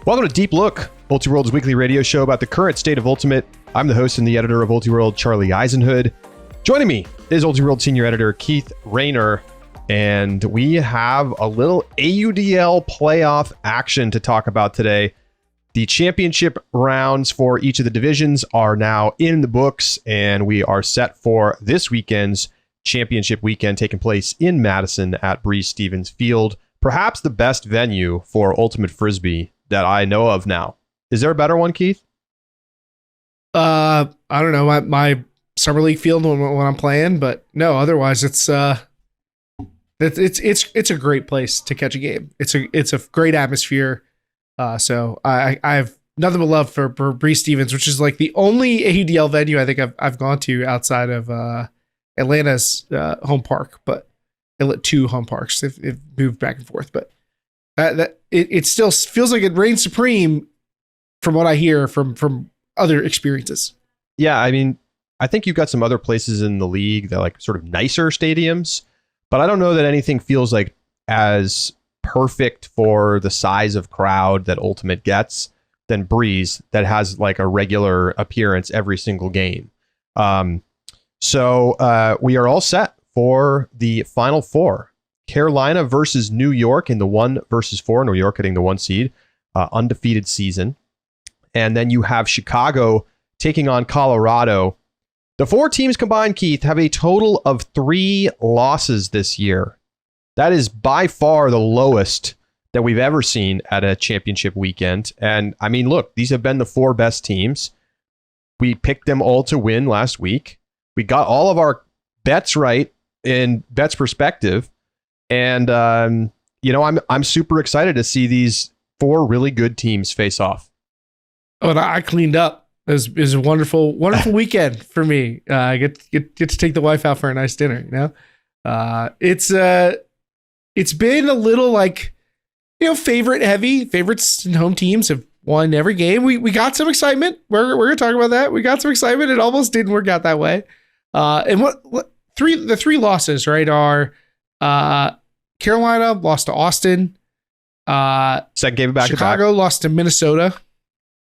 Welcome to Deep Look, Ultiworld's weekly radio show about the current state of Ultimate. I'm the host and the editor of Ultiworld, Charlie Eisenhood. Joining me is Ultiworld senior editor Keith Raynor, and we have a little AUDL playoff action to talk about today. The championship rounds for each of the divisions are now in the books, and we are set for this weekend's championship weekend taking place in Madison at Breese-Stevens Field. Perhaps the best venue for Ultimate Frisbee that I know of now. Is there a better one, Keith? I don't know, my summer league field when I'm playing, but no, otherwise it's a great place to catch a game. It's a great atmosphere. So I have nothing but love for Breese-Stevens, which is like the only AUDL venue I think I've gone to outside of Atlanta's home park, but two home parks. They've moved back and forth, but it still feels like it reigns supreme from what I hear from other experiences. Yeah, I mean, I think you've got some other places in the league that like sort of nicer stadiums, but I don't know that anything feels like as perfect for the size of crowd that Ultimate gets than Breeze, that has like a regular appearance every single game. So we are all set for the Final Four. Carolina versus New York in the 1-4, New York getting the 1 seed, undefeated season. And then you have Chicago taking on Colorado. The 4 teams combined, Keith, have a total of 3 losses this year. That is by far the lowest that we've ever seen at a championship weekend. And I mean, look, these have been the 4 best teams. We picked them all to win last week. We got all of our bets right in Bets Perspective. And, I'm super excited to see these 4 really good teams face off. Oh, and I cleaned up. It was a wonderful weekend for me. I get to take the wife out for a nice dinner, you know? It's been a little like, favorite heavy. Favorites and home teams have won every game. We got some excitement. We're going to talk about that. We got some excitement. It almost didn't work out that way. And the 3 losses, right, are Carolina lost to Austin. Second game back. Chicago lost to Minnesota.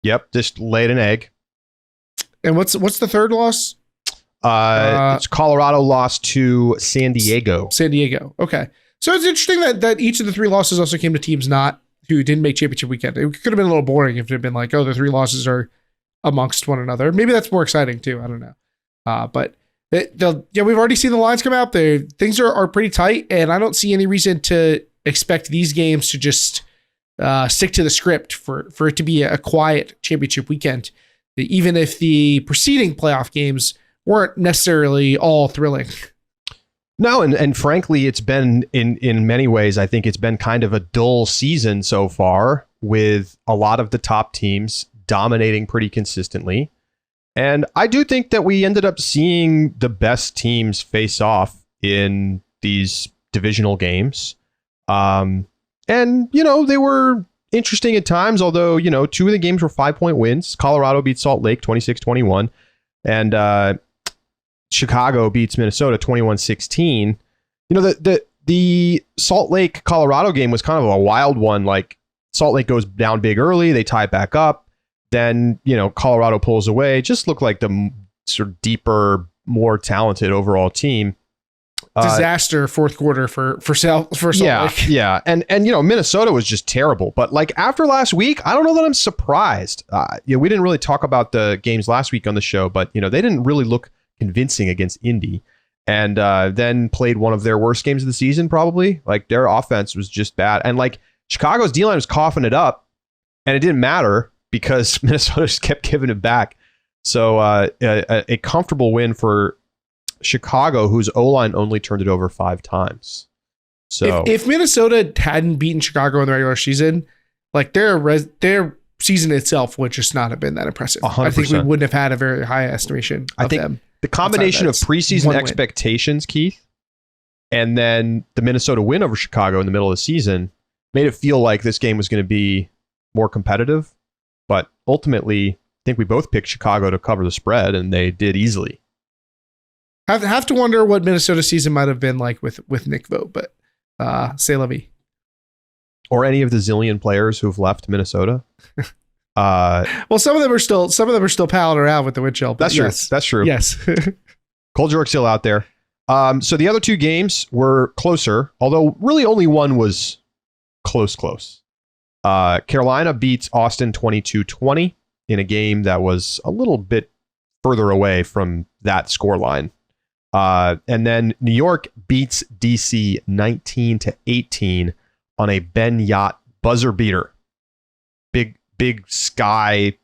Yep, just laid an egg. And what's the third loss? It's Colorado lost to San Diego. San Diego. Okay. So it's interesting that each of the 3 losses also came to teams who didn't make championship weekend. It could have been a little boring if it had been like, oh, the 3 losses are amongst one another. Maybe that's more exciting too. I don't know. But we've already seen the lines come out there. Things are pretty tight, and I don't see any reason to expect these games to just stick to the script for it to be a quiet championship weekend, even if the preceding playoff games weren't necessarily all thrilling. No, and frankly, it's been in many ways, I think it's been kind of a dull season so far, with a lot of the top teams dominating pretty consistently. And I do think that we ended up seeing the best teams face off in these divisional games. And, they were interesting at times, although, 2 of the games were 5-point wins. Colorado beat Salt Lake 26-21, and Chicago beats Minnesota 21-16. The Salt Lake Colorado game was kind of a wild one. Like, Salt Lake goes down big early, they tie it back up. Then, Colorado pulls away. Just looked like the sort of deeper, more talented overall team. Disaster fourth quarter for Salt Lake. Yeah. And Minnesota was just terrible. But like after last week, I don't know that I'm surprised. We didn't really talk about the games last week on the show, but they didn't really look convincing against Indy. And then played one of their worst games of the season, probably. Like their offense was just bad. And like Chicago's D-line was coughing it up, and it didn't matter because Minnesota just kept giving it back. So a comfortable win for Chicago, whose O-line only turned it over 5 times. So if Minnesota hadn't beaten Chicago in the regular season, like their season itself would just not have been that impressive. 100%. I think we wouldn't have had a very high estimation of them. The combination of preseason expectations, Keith, and then the Minnesota win over Chicago in the middle of the season made it feel like this game was going to be more competitive. But ultimately, I think we both picked Chicago to cover the spread, and they did easily. Have to wonder what Minnesota season might have been like with Nick Vogt, but c'est la vie. or any of the zillion players who've left Minnesota. Well, some of them are still palling around with the wind chill. That's true. That's true. Yes. Cold York's still out there. So the other two games were closer, although really only one was close. Carolina beats Austin 22-20 in a game that was a little bit further away from that scoreline. And then New York beats DC 19-18 on a Ben Yacht buzzer beater. Big sky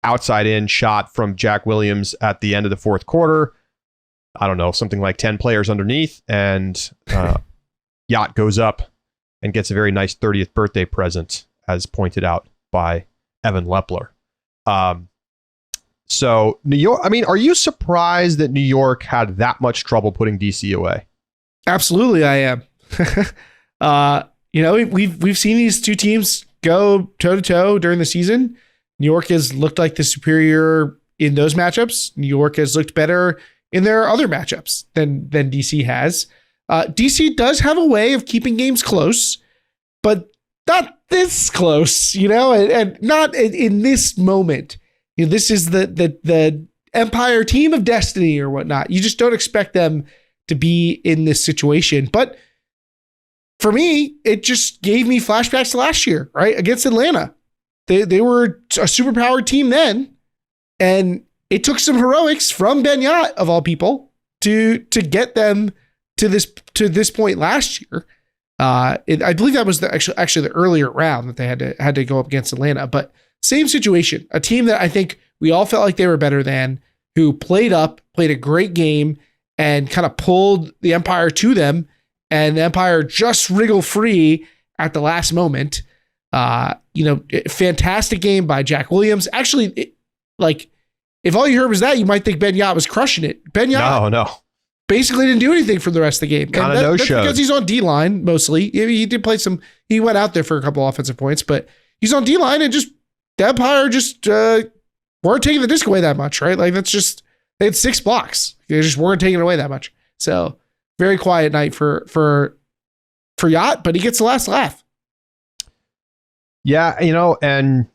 outside in shot from Jack Williams at the end of the fourth quarter. I don't know, something like 10 players underneath, and Yacht goes up and gets a very nice 30th birthday present, as pointed out by Evan Lepler. So New York, I mean, are you surprised that New York had that much trouble putting DC away? Absolutely, I am. We've seen these two teams go toe to toe during the season. New York has looked like the superior in those matchups. New York has looked better in their other matchups than DC has. DC does have a way of keeping games close, but not this close, and not in this moment. This is the Empire team of destiny or whatnot. You just don't expect them to be in this situation. But for me, it just gave me flashbacks to last year, right? Against Atlanta. They were a superpowered team then, and it took some heroics from Ben Yacht, of all people, to get them to this point last year. I believe that was actually the earlier round that they had to go up against Atlanta. But same situation, a team that I think we all felt like they were better than, who played a great game and kind of pulled the Empire to them, and the Empire just wriggled free at the last moment. Fantastic game by Jack Williams. Actually, if all you heard was that, you might think Ben Yacht was crushing it. Ben Yacht basically didn't do anything for the rest of the game. Kind of no show. Because he's on D-line mostly. He did play he went out there for a couple offensive points, but he's on D-line, and just the Empire just weren't taking the disc away that much, right? Like, that's just, they had 6 blocks. They just weren't taking it away that much. So very quiet night for Yacht, but he gets the last laugh. Yeah, and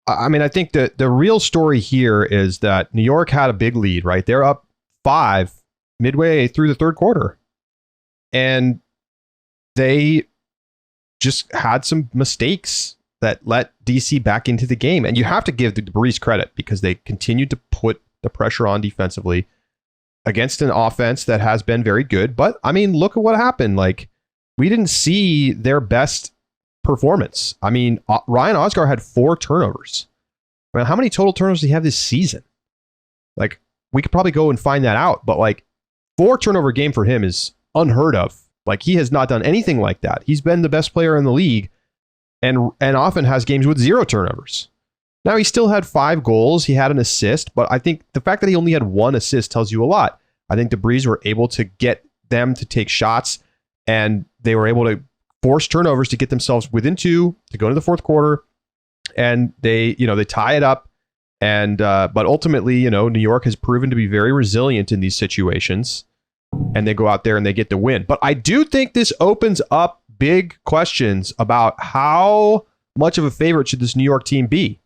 I mean, I think that the real story here is that New York had a big lead, right? They're up 5 midway through the third quarter, and they just had some mistakes that let DC back into the game. And you have to give the Breeze credit, because they continued to put the pressure on defensively against an offense that has been very good. But I mean, look at what happened. Like, we didn't see their best performance. I mean, Ryan Osgar had 4 turnovers. I mean, how many total turnovers did he have this season? Like, we could probably go and find that out, but 4 turnover game for him is unheard of. Like, he has not done anything like that. He's been the best player in the league, and often has games with 0 turnovers. Now, he still had 5 goals. He had an assist, but I think the fact that he only had 1 assist tells you a lot. I think the Breeze were able to get them to take shots, and they were able to force turnovers to get themselves within 2 to go into the fourth quarter, and they tie it up. And but ultimately, New York has proven to be very resilient in these situations, and they go out there and they get the win. But I do think this opens up big questions about how much of a favorite should this New York team be.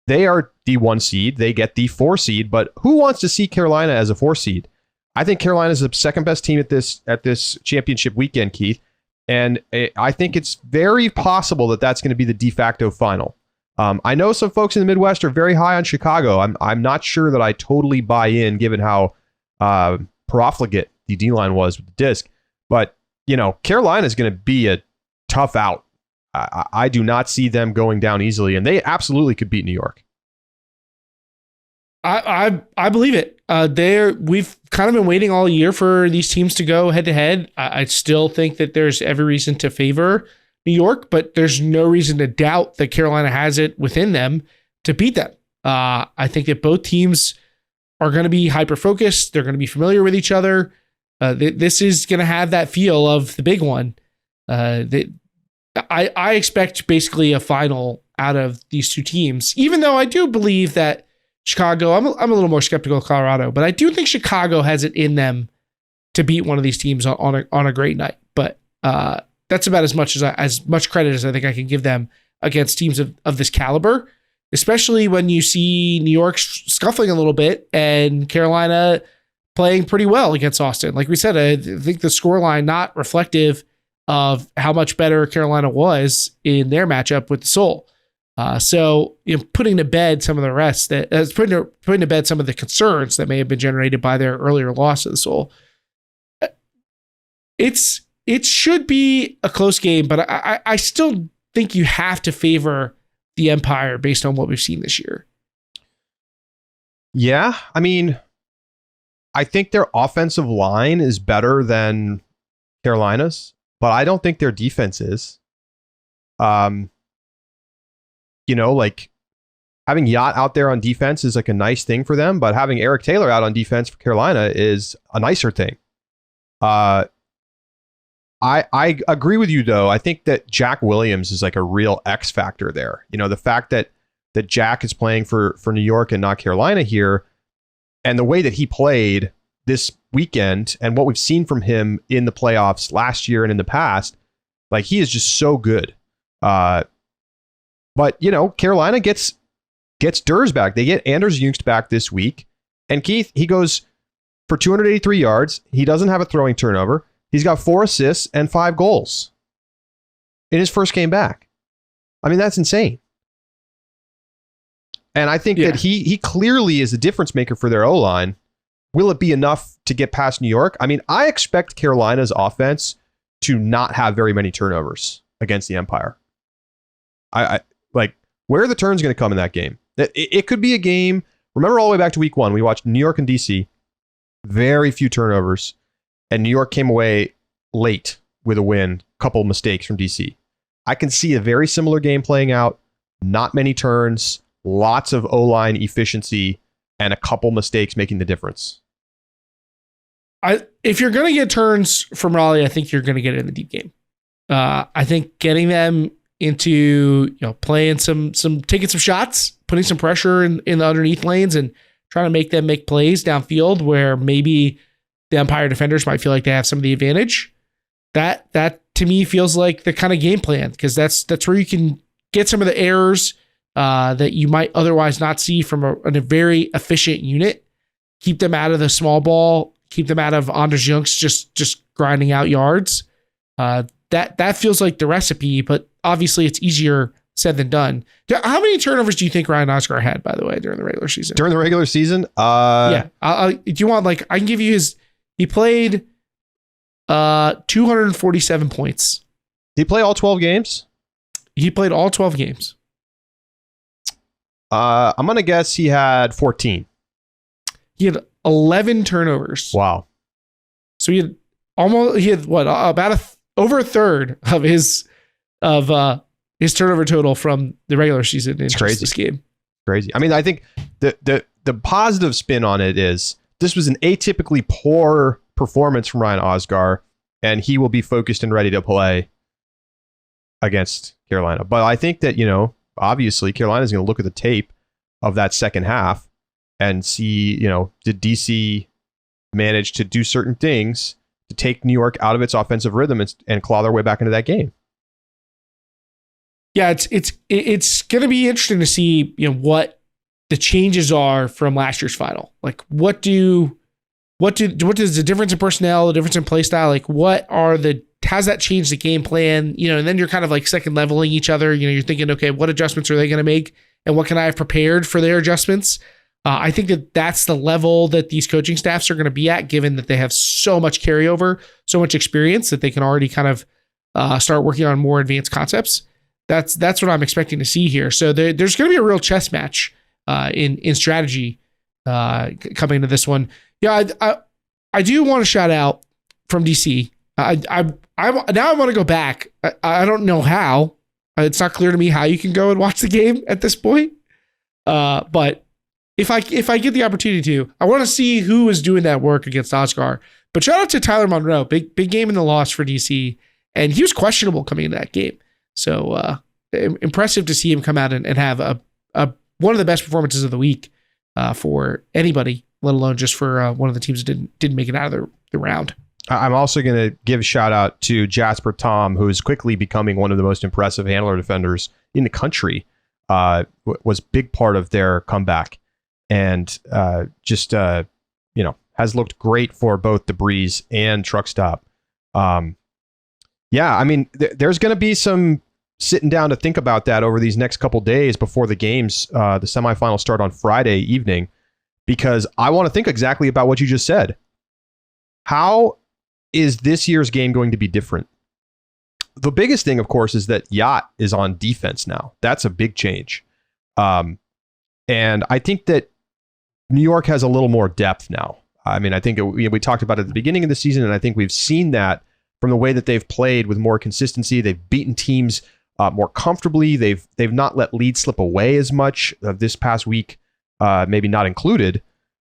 They are the 1 seed. They get the 4 seed. But who wants to see Carolina as a 4 seed? I think Carolina is the second best team at this championship weekend, Keith. And I think it's very possible that that's going to be the de facto final. I know some folks in the Midwest are very high on Chicago. I'm not sure that I totally buy in, given how profligate the D-line was with the disc. But, Carolina is going to be a tough out. I do not see them going down easily, and they absolutely could beat New York. I believe it. We've kind of been waiting all year for these teams to go head to head. I still think that there's every reason to favor New York, but there's no reason to doubt that Carolina has it within them to beat them. I think that both teams are going to be hyper focused. They're going to be familiar with each other. This is going to have that feel of the big one. I expect basically a final out of these two teams, even though I do believe that Chicago, I'm a little more skeptical of Colorado, but I do think Chicago has it in them to beat one of these teams on a great night. But that's about as much credit as I think I can give them against teams of this caliber, especially when you see New York scuffling a little bit and Carolina playing pretty well against Austin. Like we said, I think the scoreline not reflective of how much better Carolina was in their matchup with the Soul. So putting to bed some of the rest putting to bed some of the concerns that may have been generated by their earlier loss to the Soul. It should be a close game, but I still think you have to favor the Empire based on what we've seen this year. Yeah, I mean, I think their offensive line is better than Carolina's, but I don't think their defense is. Like having Yacht out there on defense is like a nice thing for them, but having Eric Taylor out on defense for Carolina is a nicer thing. I agree with you though. I think that Jack Williams is like a real X factor there. The fact that Jack is playing for New York and not Carolina here, and the way that he played this weekend and what we've seen from him in the playoffs last year and in the past, like he is just so good. But Carolina gets Durs back. They get Anders Jungst back this week. And Keith, he goes for 283 yards. He doesn't have a throwing turnover. He's got 4 assists and 5 goals in his first game back. I mean, that's insane. And I think that he clearly is a difference maker for their O-line. Will it be enough to get past New York? I mean, I expect Carolina's offense to not have very many turnovers against the Empire. I like, where are the turns going to come in that game? It could be a game. Remember all the way back to week 1, we watched New York and DC. Very few turnovers. And New York came away late with a win. Couple mistakes from DC. I can see a very similar game playing out. Not many turns. Lots of O-line efficiency. And a couple mistakes making the difference. If you're going to get turns from Raleigh, I think you're going to get it in the deep game. I think getting them into playing taking some shots, putting some pressure in the underneath lanes, and trying to make them make plays downfield where maybe the Empire defenders might feel like they have some of the advantage. That to me feels like the kind of game plan, because that's where you can get some of the errors that you might otherwise not see from a very efficient unit. Keep them out of the small ball. Keep them out of Anders Jungst just grinding out yards. That feels like the recipe, but obviously it's easier said than done. How many turnovers do you think Ryan Oscar had, by the way, during the regular season? During the regular season? Yeah. Do you want, I can give you he played 247 points. Did he play all 12 games? He played all 12 games. I'm going to guess he had 14. He had 11 turnovers. Wow. So he had over a third of his turnover total from the regular season in this game. Crazy. I mean, I think the positive spin on it is this was an atypically poor performance from Ryan Osgar, and he will be focused and ready to play against Carolina. But I think that, obviously Carolina's going to look at the tape of that second half and see, did DC manage to do certain things to take New York out of its offensive rhythm and claw their way back into that game. Yeah, it's going to be interesting to see, what the changes are from last year's final. Like, what is the difference in personnel, the difference in play style? Like, how's that changed the game plan? And then you're kind of like second leveling each other. You're thinking, okay, what adjustments are they going to make, and what can I have prepared for their adjustments? I think that's the level that these coaching staffs are going to be at, given that they have so much carryover, so much experience that they can already kind of start working on more advanced concepts. That's what I'm expecting to see here. So there's going to be a real chess match in strategy coming into this one. Yeah, I do want to shout out from DC. I want to go back. I don't know how. It's not clear to me how you can go and watch the game at this point. But if I get the opportunity to, I want to see who is doing that work against Oscar. But shout out to Tyler Monroe, big game in the loss for DC, and he was questionable coming into that game. So impressive to see him come out and have a one of the best performances of the week for anybody, let alone just for one of the teams that didn't make it out of the round. I'm also going to give a shout out to Jasper Tom, who is quickly becoming one of the most impressive handler defenders in the country. Was big part of their comeback, and has looked great for both the Breeze and Truck Stop. Yeah, I mean, there's going to be some sitting down to think about that over these next couple days before the games, the semifinals start on Friday evening, because I want to think exactly about what you just said. How is this year's game going to be different? The biggest thing, of course, is that Yacht is on defense now. That's a big change. And I think that New York has a little more depth now. I mean, I think we talked about it at the beginning of the season, and I think we've seen that from the way that they've played with more consistency. They've beaten teams more comfortably. They've not let leads slip away as much this past week, maybe not included.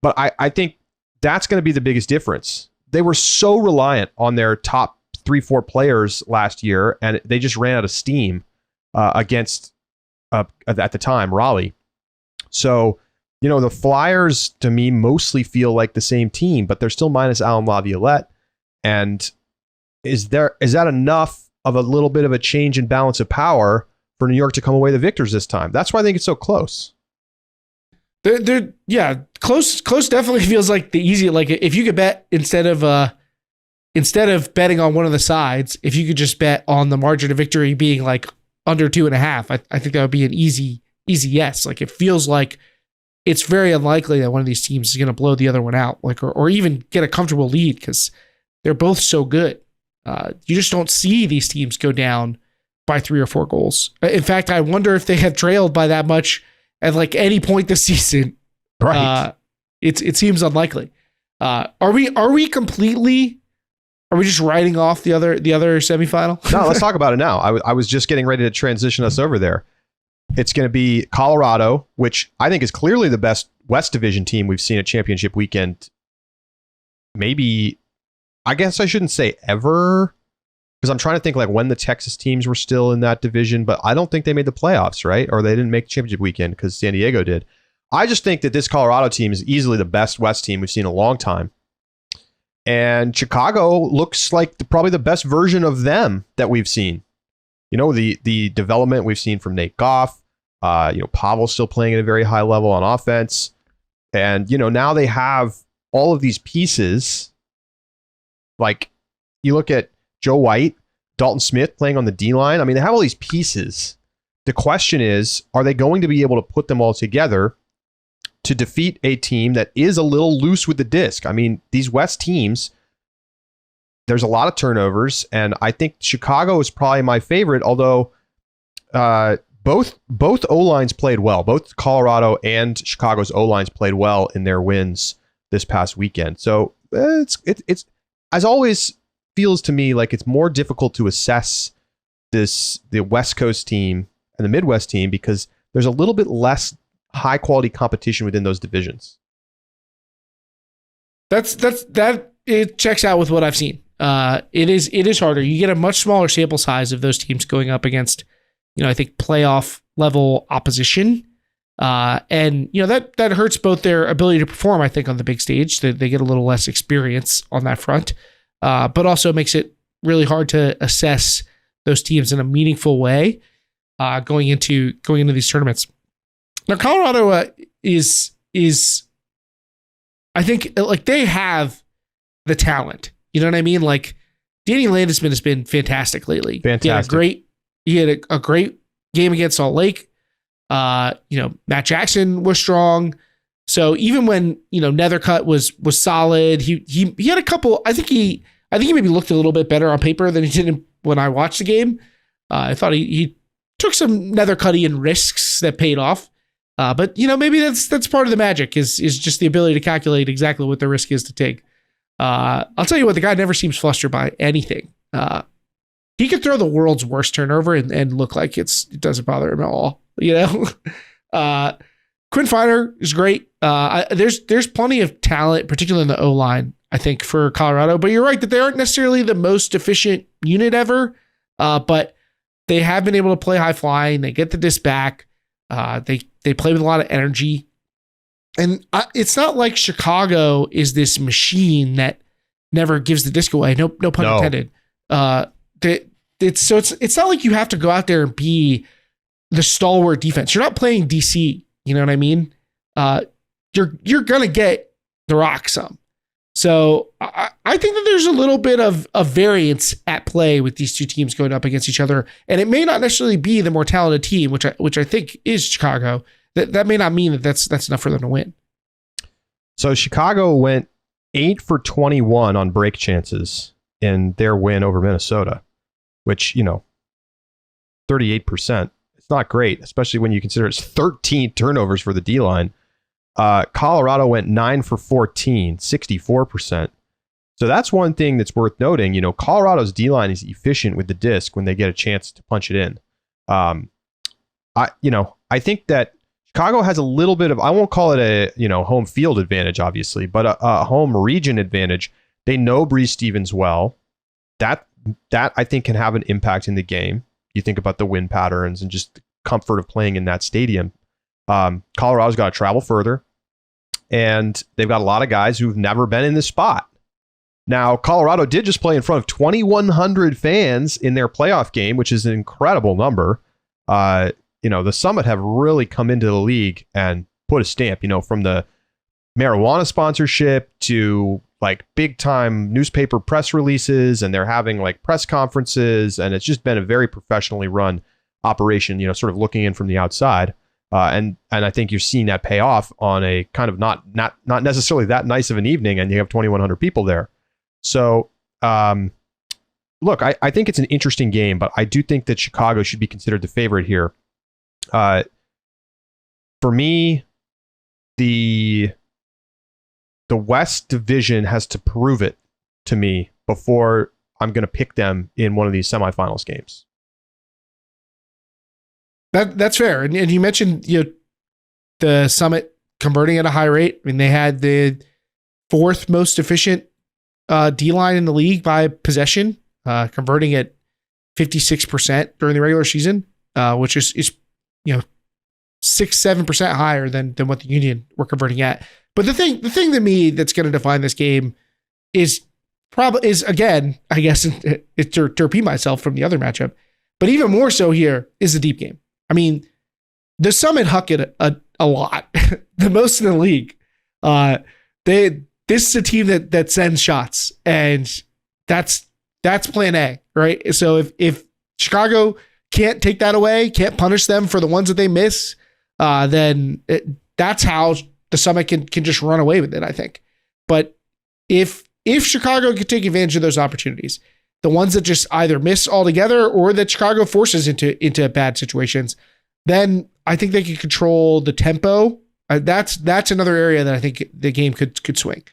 But I think that's going to be the biggest difference. They were so reliant on their top 3-4 players last year, and they just ran out of steam against, at the time, Raleigh. So, the Flyers, to me, mostly feel like the same team, but they're still minus Alan Laviolette. And is that enough of a little bit of a change in balance of power for New York to come away the victors this time? That's why I think it's so close. Close definitely feels like the easy. Like if you could bet instead of betting on one of the sides, if you could just bet on the margin of victory being like under 2.5, I think that would be an easy yes. Like it feels like it's very unlikely that one of these teams is going to blow the other one out, like or even get a comfortable lead because they're both so good. You just don't see these teams go down by 3 or 4 goals. In fact, I wonder if they have trailed by that much at like any point this season. Right. It seems unlikely. Are we just writing off the other semifinal? No, let's talk about it now. I was just getting ready to transition us over there. It's going to be Colorado, which I think is clearly the best West Division team we've seen at championship weekend. Maybe, I guess I shouldn't say ever, because I'm trying to think like when the Texas teams were still in that division, but I don't think they made the playoffs, right? Or they didn't make championship weekend because San Diego did. I just think that this Colorado team is easily the best West team we've seen in a long time. And Chicago looks like probably the best version of them that we've seen. The development we've seen from Nate Goff, Pavel's still playing at a very high level on offense. And, now they have all of these pieces. Like you look at Joe White, Dalton Smith playing on the D line. I mean, they have all these pieces. The question is, are they going to be able to put them all together to defeat a team that is a little loose with the disc? I mean, these West teams, there's a lot of turnovers, and I think Chicago is probably my favorite, although both O-lines played well. Both Colorado and Chicago's O-lines played well in their wins this past weekend. So it's as always feels to me like it's more difficult to assess the West Coast team and the Midwest team because there's a little bit less high quality competition within those divisions. It checks out with what I've seen. It is harder. You get a much smaller sample size of those teams going up against, I think playoff level opposition. And that hurts both their ability to perform, I think, on the big stage. They get a little less experience on that front, but also makes it really hard to assess those teams in a meaningful way going into these tournaments. Now, Colorado is I think like they have the talent. You know what I mean? Like Danny Landesman has been fantastic lately. Fantastic. He had a great game against Salt Lake. Matt Jackson was strong. So even when, Nethercutt was solid, he had a couple, I think he maybe looked a little bit better on paper than he did when I watched the game. I thought he took some Nethercuttian risks that paid off. But maybe that's part of the magic is just the ability to calculate exactly what the risk is to take. I'll tell you what, the guy never seems flustered by anything. He could throw the world's worst turnover and look like it doesn't bother him at all. Quinn Finer is great. There's plenty of talent, particularly in the O-line, I think, for Colorado. But you're right that they aren't necessarily the most efficient unit ever. But they have been able to play high flying. They get the disc back. They play with a lot of energy. And it's not like Chicago is this machine that never gives the disc away. No pun intended. It's not like you have to go out there and be the stalwart defense. You're not playing DC. You know what I mean? You're gonna get the rock some. So I think that there's a little bit of variance at play with these two teams going up against each other, and it may not necessarily be the more talented team, which I think is Chicago. That may not mean that's enough for them to win. So Chicago went 8 for 21 on break chances in their win over Minnesota, which 38%. It's not great, especially when you consider it's 13 turnovers for the D-line. Colorado went 9 for 14, 64%. So that's one thing that's worth noting. Colorado's D-line is efficient with the disc when they get a chance to punch it in. I think that Chicago has a little bit of, I won't call it a home field advantage, obviously, but a home region advantage. They know Breeze Stevens well. That I think can have an impact in the game. You think about the wind patterns and just the comfort of playing in that stadium. Colorado's got to travel further, and they've got a lot of guys who've never been in this spot. Now, Colorado did just play in front of 2,100 fans in their playoff game, which is an incredible number. The Summit have really come into the league and put a stamp, from the marijuana sponsorship to like big time newspaper press releases, and they're having like press conferences, and it's just been a very professionally run operation, sort of looking in from the outside. And I think you're seeing that pay off on a kind of not necessarily that nice of an evening, and you have 2,100 people there. So, look, I think it's an interesting game, but I do think that Chicago should be considered the favorite here. For me, the West Division has to prove it to me before I'm going to pick them in one of these semifinals games. That's fair. And you mentioned the Summit converting at a high rate. I mean, they had the fourth most efficient D-line in the league by possession, converting at 56% during the regular season, which is 6-7% higher than what the Union were converting at. But the thing to me that's going to define this game is again, I guess it's to repeat myself from the other matchup, but even more so here is the deep game. I mean, the Summit huck it a lot, the most in the league. This is a team that sends shots, and that's plan A, right? So if Chicago can't take that away, can't punish them for the ones that they miss, then that's how the Summit can just run away with it, I think. But if Chicago can take advantage of those opportunities, the ones that just either miss altogether or that Chicago forces into bad situations, then I think they can control the tempo. That's another area that I think the game could swing.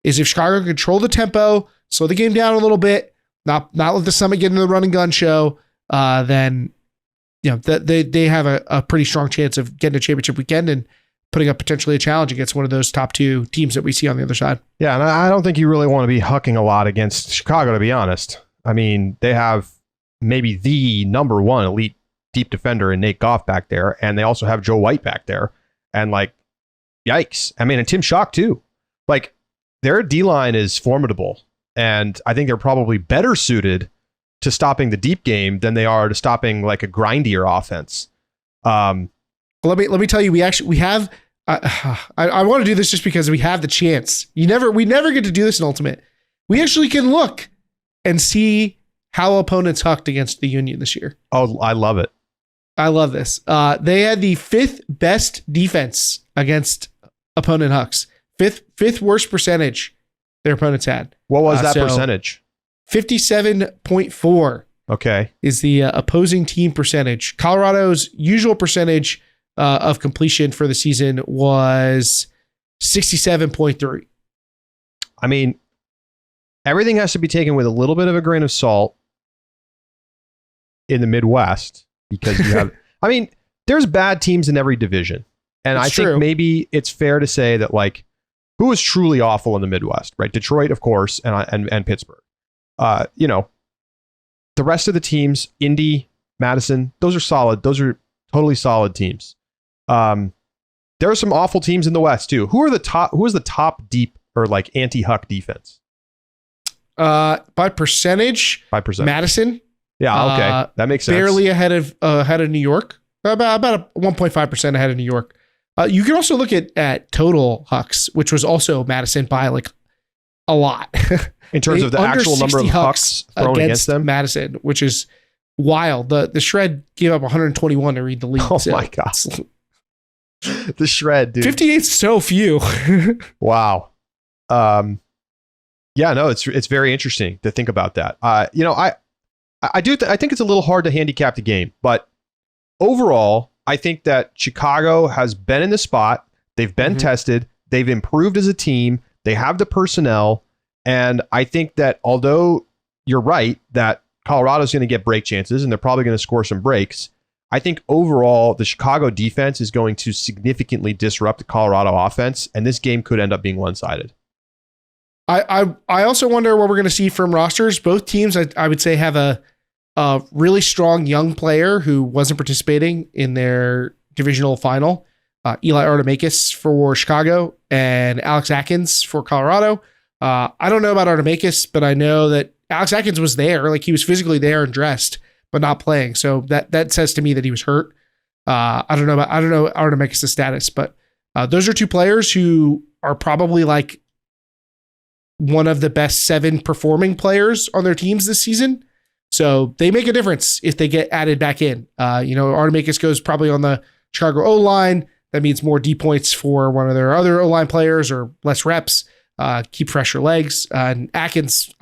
Is if Chicago can control the tempo, slow the game down a little bit, not let the Summit get into the run and gun show, then they have a pretty strong chance of getting a championship weekend and putting up potentially a challenge against one of those top two teams that we see on the other side. Yeah, and I don't think you really want to be hucking a lot against Chicago, to be honest. I mean, they have maybe the number one elite deep defender in Nate Goff back there, and they also have Joe White back there. And like, yikes. I mean, and Tim Schock too. Like, their D-line is formidable, and I think they're probably better suited to stopping the deep game than they are to stopping like a grindier offense. Let me tell you, we have. I want to do this just because we have the chance. We never get to do this in Ultimate. We actually can look and see how opponents hucked against the Union this year. Oh, I love it. I love this. They had the fifth best defense against opponent hucks. Fifth worst percentage their opponents had. What was that percentage? 57.4. Okay. Is the opposing team percentage. Colorado's usual percentage of completion for the season was 67.3. I mean, everything has to be taken with a little bit of a grain of salt in the Midwest, because you have, I mean, there's bad teams in every division. And I think maybe it's fair to say that, like, who is truly awful in the Midwest, right? Detroit, of course, and Pittsburgh. The rest of the teams, Indy, Madison, those are solid. Those are totally solid teams. There are some awful teams in the West too. Who is the top deep or like anti-huck defense? By percentage, 5%. Madison. Yeah, okay. That makes sense. Barely ahead of New York. About 1.5% ahead of New York. You can also look at total Hucks, which was also Madison by like a lot. In terms of the actual number of Hucks thrown against them? Madison, which is wild. The Shred gave up 121 to read the lead. Oh my God. The Shred, dude. 58 is so few. Wow. Yeah, no, it's very interesting to think about that. I think it's a little hard to handicap the game, but overall, I think that Chicago has been in the spot. They've been tested. They've improved as a team. They have the personnel. And I think that although you're right that Colorado's going to get break chances and they're probably going to score some breaks, I think overall the Chicago defense is going to significantly disrupt the Colorado offense, and this game could end up being one-sided. I also wonder what we're going to see from rosters. Both teams, I would say, have a really strong young player who wasn't participating in their divisional final. Eli Artemakis for Chicago and Alex Atkins for Colorado. I don't know about Artemakis, but I know that Alex Atkins was there. Like, he was physically there and dressed, but not playing. So that says to me that he was hurt. I don't know Artemakis' status, but those are two players who are probably like one of the best 7 performing players on their teams this season. So they make a difference if they get added back in. Artemakis goes probably on the Chicago O-line. That means more D points for one of their other O-line players or less reps, keep fresher legs. And Atkins,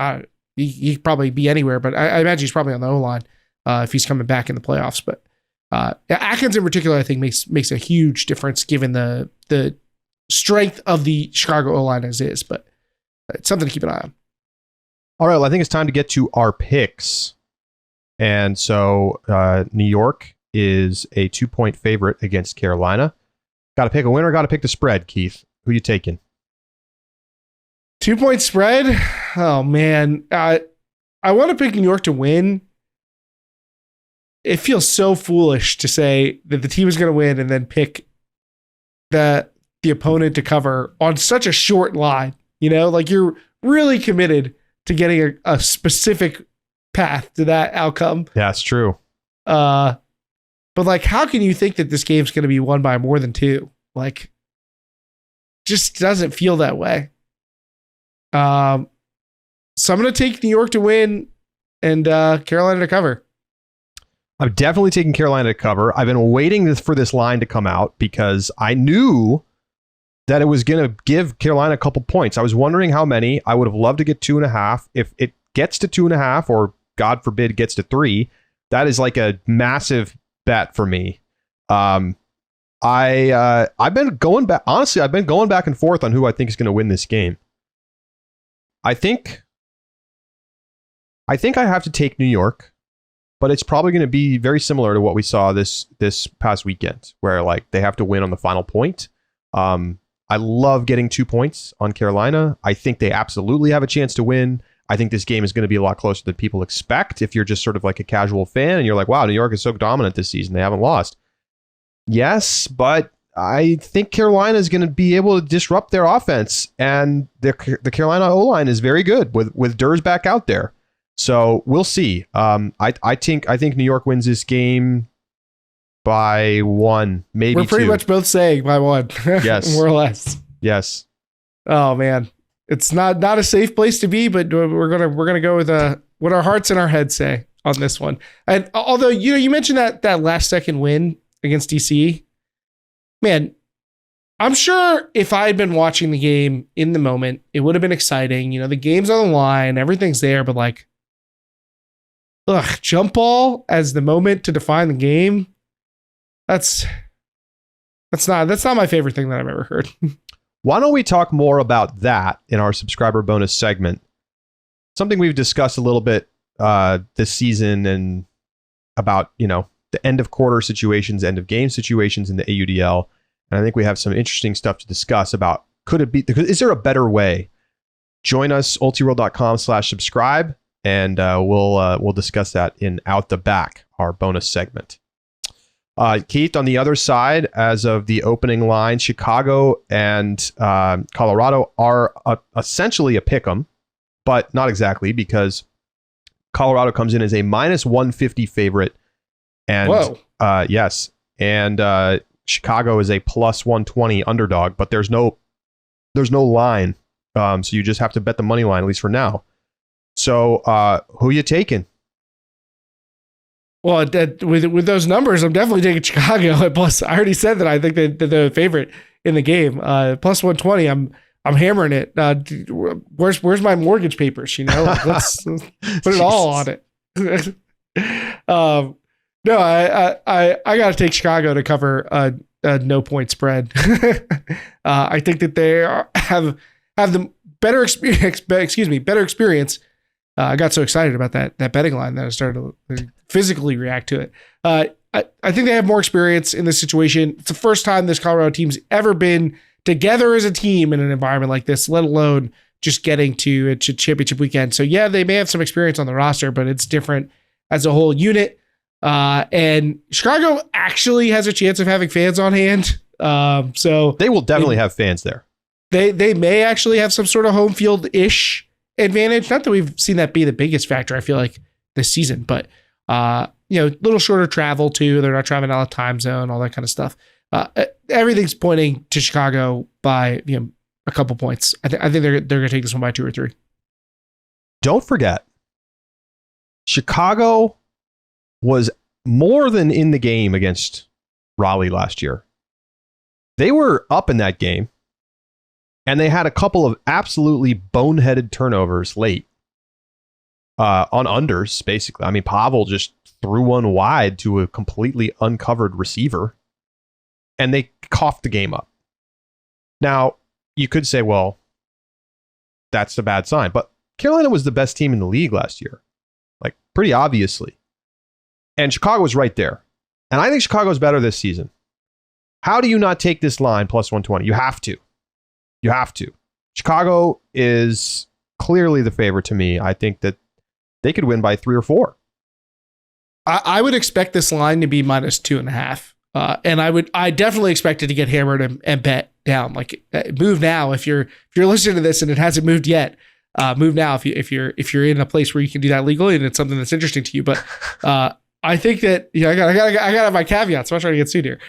he'd probably be anywhere, but I imagine he's probably on the O-line if he's coming back in the playoffs. But Atkins in particular, I think makes a huge difference given the strength of the Chicago O-line as is. But it's something to keep an eye on. All right, well, I think it's time to get to our picks. And so New York is a 2-point favorite against Carolina. Got to pick a winner, got to pick the spread, Keith. Who you taking? 2-point spread? Oh, man. I want to pick New York to win. It feels so foolish to say that the team is going to win and then pick the opponent to cover on such a short line. Like, you're really committed to getting a specific path to that outcome. Yeah, it's true. But like, how can you think that this game's going to be won by more than 2? Like, just doesn't feel that way. So I'm going to take New York to win and Carolina to cover. I'm definitely taking Carolina to cover. I've been waiting for this line to come out because I knew that it was going to give Carolina a couple points. I was wondering how many. I would have loved to get 2.5. If it gets to 2.5, or God forbid gets to 3, that is like a massive bet for me. I've been going back. Honestly, I've been going back and forth on who I think is going to win this game. I think I have to take New York, but it's probably going to be very similar to what we saw this past weekend, where like they have to win on the final point. I love getting 2 points on Carolina. I think they absolutely have a chance to win. I think this game is going to be a lot closer than people expect if you're just sort of like a casual fan and you're like, wow, New York is so dominant this season. They haven't lost. Yes, but I think Carolina is going to be able to disrupt their offense, and the Carolina O-line is very good with Durs back out there. So we'll see. I think New York wins this game by 1, maybe 2. We're pretty much both saying by 1. Yes. More or less. Yes. Oh man. It's not a safe place to be, but we're gonna go with what our hearts and our heads say on this one. And although you mentioned that last second win against DC, man, I'm sure if I had been watching the game in the moment, it would have been exciting. The game's on the line, everything's there, but like, jump ball as the moment to define the game. That's not my favorite thing that I've ever heard. Why don't we talk more about that in our subscriber bonus segment? Something we've discussed a little bit this season, and about, the end of quarter situations, end of game situations in the AUDL. And I think we have some interesting stuff to discuss about, is there a better way? Join us, ultiworld.com/subscribe, and we'll discuss that in Out the Back, our bonus segment. Keith, on the other side, as of the opening line, Chicago and Colorado are essentially a pick 'em. but not exactly, because Colorado comes in as a minus 150 favorite. And yes. And Chicago is a plus 120 underdog, but there's no line. So you just have to bet the money line, at least for now. So who are you taking? Well, with those numbers, I'm definitely taking Chicago. Plus, I already said that I think they're the favorite in the game. Plus 120, I'm hammering it. Where's my mortgage papers? Let's put it all on it. No, I got to take Chicago to cover a no point spread. I think that they have the better experience. Better experience. I got so excited about that betting line that I started to physically react to it. I think they have more experience in this situation. It's the first time this Colorado team's ever been together as a team in an environment like this, let alone just getting to championship weekend. So yeah, they may have some experience on the roster, but it's different as a whole unit. And Chicago actually has a chance of having fans on hand. So they will definitely have fans there. They may actually have some sort of home field-ish advantage. Not that we've seen that be the biggest factor, I feel like, this season, but little shorter travel too. They're not traveling out of time zone, all that kind of stuff. Everything's pointing to Chicago by a couple points. I think they're going to take this one by 2 or 3. Don't forget, Chicago was more than in the game against Raleigh last year. They were up in that game, and they had a couple of absolutely boneheaded turnovers late on unders, basically. I mean, Pavel just threw one wide to a completely uncovered receiver, and they coughed the game up. Now, you could say, well, that's a bad sign, but Carolina was the best team in the league last year, like pretty obviously. And Chicago was right there. And I think Chicago's better this season. How do you not take this line plus 120? You have to. You have to. Chicago is clearly the favorite to me. I think that they could win by 3 or 4. I would expect this line to be minus 2.5. And I definitely expect it to get hammered and bet down. Like, move now if you're listening to this and it hasn't moved yet. Move now if you're in a place where you can do that legally and it's something that's interesting to you. But I think that I gotta have my caveats. I'm not trying to get sued here.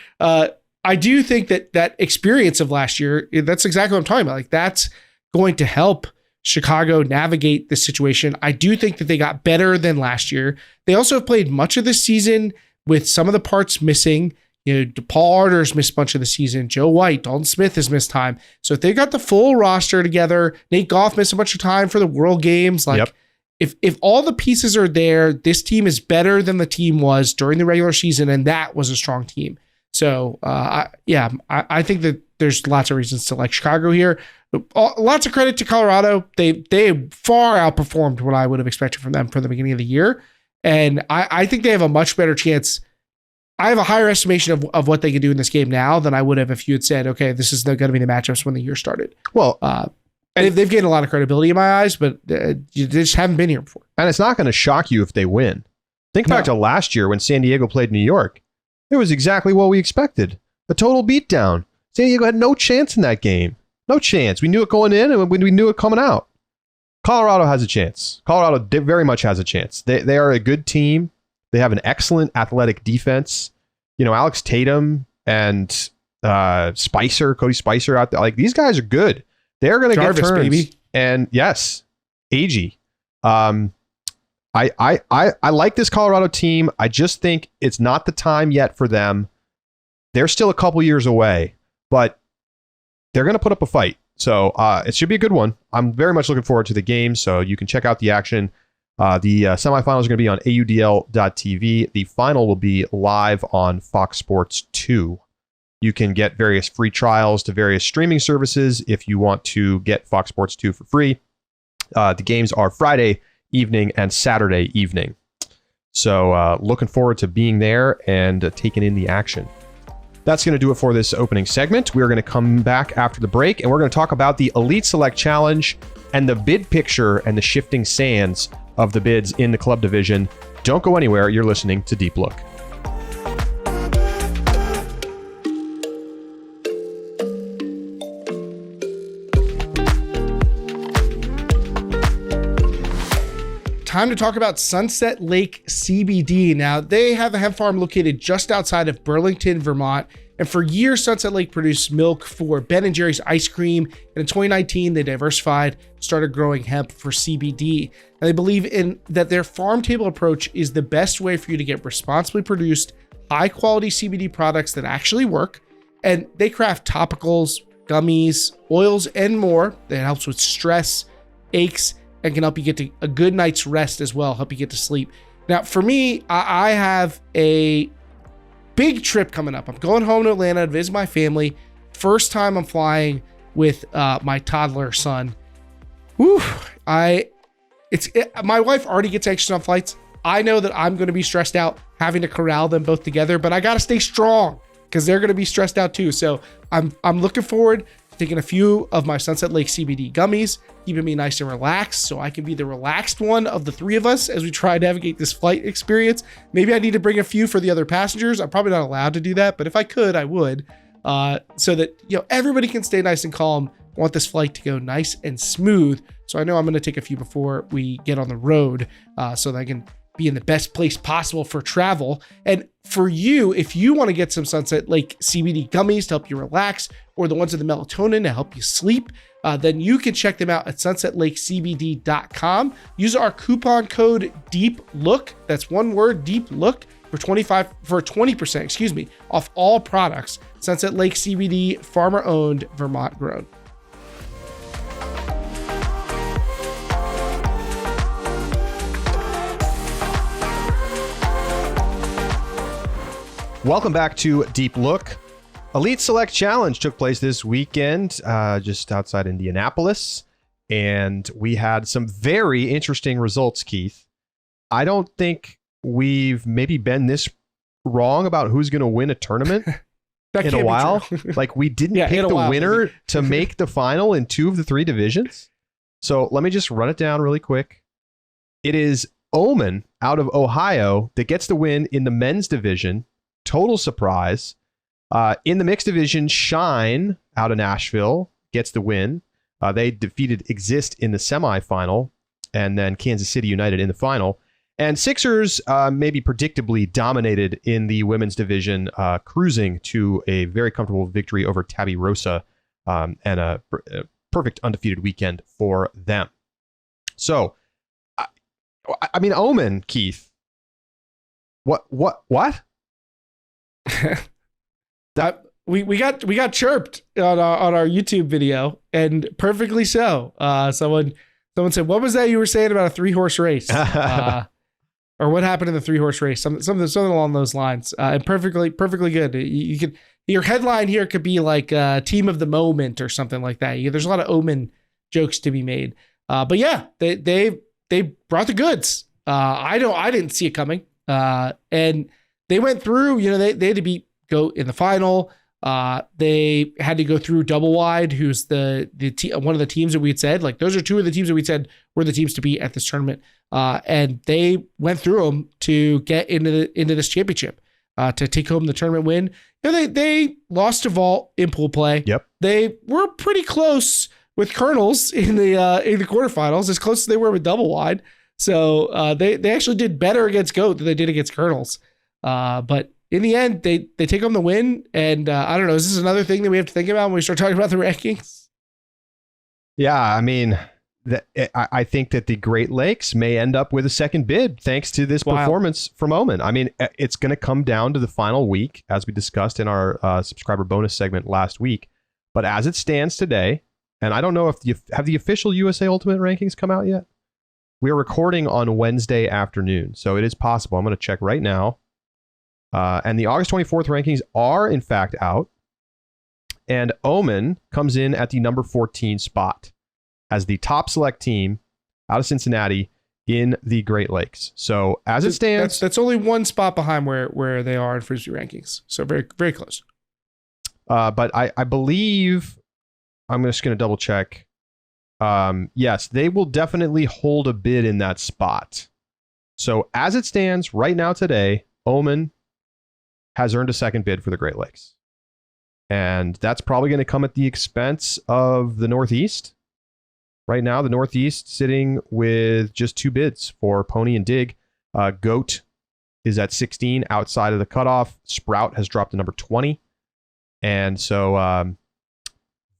I do think that experience of last year, that's exactly what I'm talking about. Like, that's going to help Chicago navigate this situation. I do think that they got better than last year. They also have played much of the season with some of the parts missing. Paul Arter's missed a bunch of the season. Joe White, Dalton Smith has missed time. So if they got the full roster together, Nate Goff missed a bunch of time for the World Games. Like, if all the pieces are there, this team is better than the team was during the regular season, and that was a strong team. So, I think that there's lots of reasons to like Chicago here. Lots of credit to Colorado. They far outperformed what I would have expected from them from the beginning of the year. And I think they have a much better chance. I have a higher estimation of what they can do in this game now than I would have if you had said, okay, this is going to be the matchups when the year started. Well, and they've gained a lot of credibility in my eyes, but you just haven't been here before. And it's not going to shock you if they win. Think back to last year when San Diego played New York. It was exactly what we expected. A total beatdown. San Diego had no chance in that game. No chance. We knew it going in and we knew it coming out. Colorado has a chance. Colorado very much has a chance. They are a good team. They have an excellent athletic defense. Alex Tatum and Cody Spicer out there. Like, these guys are good. They're going to get turns. Baby. And yes, AG. I like this Colorado team. I just think it's not the time yet for them. They're still a couple years away, but they're going to put up a fight. So it should be a good one. I'm very much looking forward to the game, so you can check out the action. The semifinals are going to be on AUDL.tv. The final will be live on Fox Sports 2. You can get various free trials to various streaming services if you want to get Fox Sports 2 for free. The games are Friday evening and Saturday evening. So looking forward to being there and taking in the action. That's going to do it for this opening segment. We're going to come back after the break, and we're going to talk about the Elite Select Challenge and the bid picture and the shifting sands of the bids in the club division. Don't go anywhere. You're listening to Deep Look. time to talk about Sunset Lake CBD. Now, they have a hemp farm located just outside of Burlington, Vermont. And for years, Sunset Lake produced milk for Ben & Jerry's ice cream. And in 2019, they diversified, started growing hemp for CBD. And they believe in that their farm table approach is the best way for you to get responsibly produced, high quality CBD products that actually work. And they craft topicals, gummies, oils, and more that helps with stress, aches, and can help you get to a good night's rest as well, help you get to sleep. Now, for me, I have a big trip coming up. I'm going home to Atlanta to visit my family. First time I'm flying with my toddler son. Whew, my wife already gets anxious on flights. I know that I'm going to be stressed out having to corral them both together, but I got to stay strong because they're going to be stressed out too. So I'm looking forward to taking a few of my Sunset Lake CBD gummies, keeping me nice and relaxed so I can be the relaxed one of the three of us as we try to navigate this flight experience. Maybe I need to bring a few for the other passengers. I'm probably not allowed to do that, but if I could, I would, so that everybody can stay nice and calm. I want this flight to go nice and smooth. So I know I'm going to take a few before we get on the road so that I can be in the best place possible for travel. And for you, if you want to get some Sunset Lake CBD gummies to help you relax, or the ones with the melatonin to help you sleep, then you can check them out at sunsetlakecbd.com. Use our coupon code DEEPLOOK. That's one word, DEEPLOOK, for 20% off all products. Sunset Lake CBD, farmer owned, Vermont grown. Welcome back to Deep Look. Elite Select Challenge took place this weekend just outside Indianapolis, and we had some very interesting results, Keith. I don't think we've maybe been this wrong about who's going to win a tournament in a while. Like, we didn't pick the winner to make the final in 2 of the 3 divisions. So let me just run it down really quick. It is Omen out of Ohio that gets the win in the men's division. Total surprise. In the mixed division, Shine out of Nashville gets the win. They defeated Exist in the semifinal, and then Kansas City United in the final. And Sixers, maybe predictably, dominated in the women's division, cruising to a very comfortable victory over Tabby Rosa, and a perfect undefeated weekend for them. So, I mean, Omen, Keith. What? We got chirped on our YouTube video, and perfectly so. Someone said, "What was that you were saying about a 3-horse race?" Or what happened in the 3-horse race? Something along those lines. And perfectly good. You could, your headline here could be like team of the moment or something like that. There's a lot of Omen jokes to be made. But yeah, they brought the goods. I didn't see it coming. And they went through, they had to go in the final. They had to go through Double Wide, who's one of the teams that we had said, like, those are 2 of the teams that we said were the teams to beat at this tournament. And they went through them to get into this championship, to take home the tournament win. They lost to Vault in pool play. Yep. They were pretty close with Colonels in the quarterfinals, as close as they were with Double Wide. So they actually did better against GOAT than they did against Colonels. But in the end, they take home the win. And I don't know, is this another thing that we have to think about when we start talking about the rankings? Yeah, I mean, I think that the Great Lakes may end up with a second bid thanks to this performance from Omen. I mean, it's going to come down to the final week, as we discussed in our subscriber bonus segment last week. But as it stands today, and I don't know if have the official USA Ultimate rankings come out yet? We're recording on Wednesday afternoon, so it is possible. I'm going to check right now. And the August 24th rankings are, in fact, out. And Omen comes in at the number 14 spot as the top select team out of Cincinnati in the Great Lakes. So as it stands, that's only 1 spot behind where they are in Frisbee rankings. So very, very close. But I believe, I'm just going to double check. Yes, they will definitely hold a bid in that spot. So as it stands right now today, Omen has earned a second bid for the Great Lakes. And that's probably going to come at the expense of the Northeast. right now, the Northeast sitting with just 2 bids for Pony and Dig. Goat is at 16 outside of the cutoff. Sprout has dropped to number 20. And so